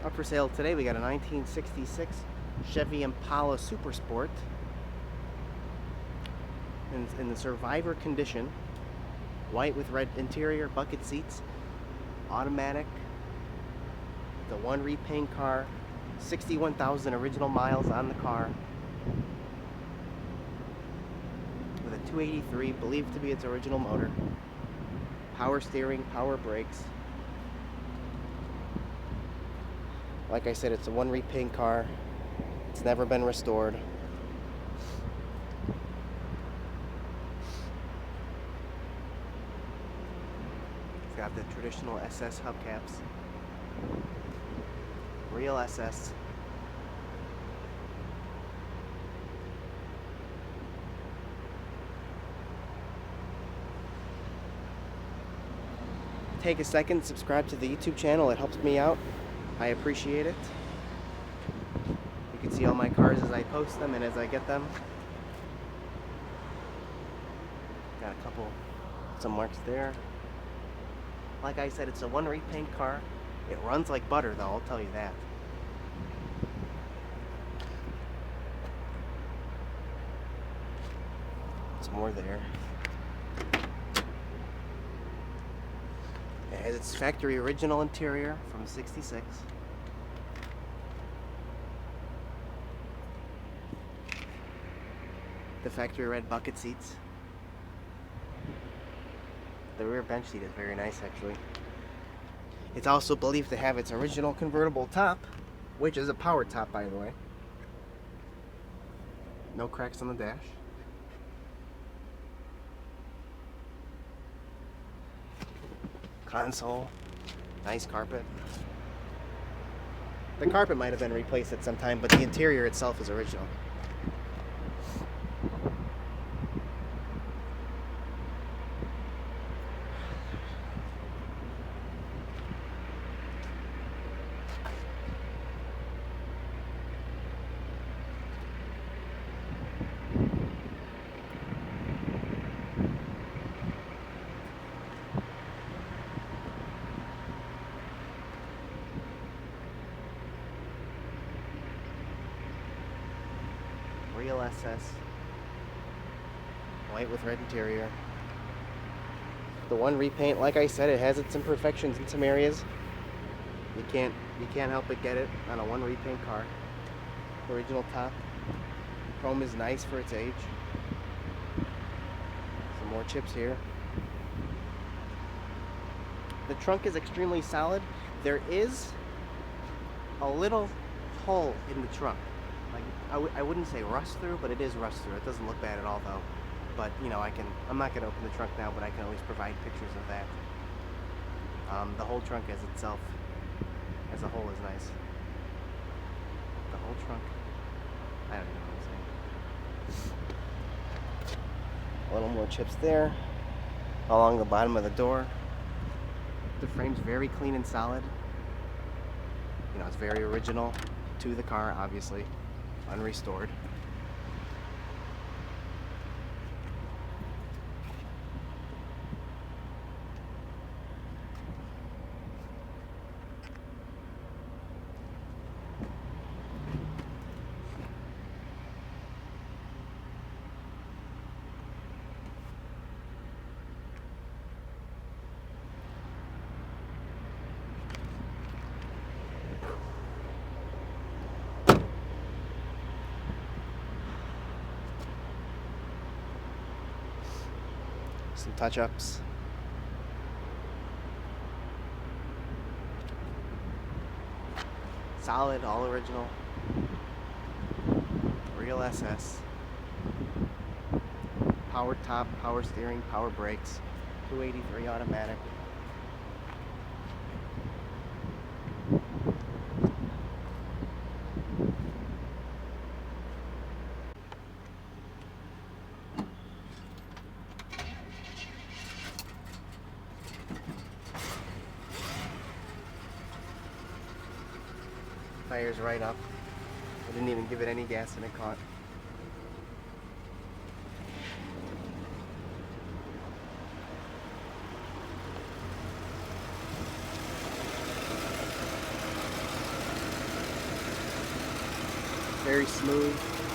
Up for sale today, we got a 1966 Chevy Impala Super Sport in the Survivor condition, white with red interior, bucket seats, automatic. The one repaint car, 61,000 original miles on the car, with a 283, believed to be its original motor, power steering, power brakes. Like I said, it's a one repaint car. It's never been restored. It's got the traditional SS hubcaps. Real SS. Take a second, subscribe to the YouTube channel. It helps me out. I appreciate it. You can see all my cars as I post them and as I get them. Got a couple, some marks there. Like I said, it's a one repaint car. It runs like butter though, I'll tell you that. There's more there. It has its factory original interior from '66. The factory red bucket seats. The rear bench seat is very nice actually. It's also believed to have its original convertible top, which is a power top by the way. No cracks on the dash. Console, nice carpet. The carpet might have been replaced at some time, but the interior itself is original. Real SS, white with red interior. The one repaint, like I said, it has its imperfections in some areas. You can't help but get it on a one repaint car. Original top. Chrome is nice for its age. Some more chips here. The trunk is extremely solid. There is a little hole in the trunk. Like I wouldn't say rust through, but it is rust through. It doesn't look bad at all though. But you know, I'm not gonna open the trunk now, but I can always provide pictures of that. The whole trunk as itself, as a whole, is nice. The whole trunk, I don't even know what I'm saying. A little more chips there, along the bottom of the door. The frame's very clean and solid. You know, it's very original to the car, obviously, unrestored. Some touch-ups. Solid, all original. Real SS. Power top, power steering, power brakes. 283 automatic. Fires right up. I didn't even give it any gas and it caught. very smooth.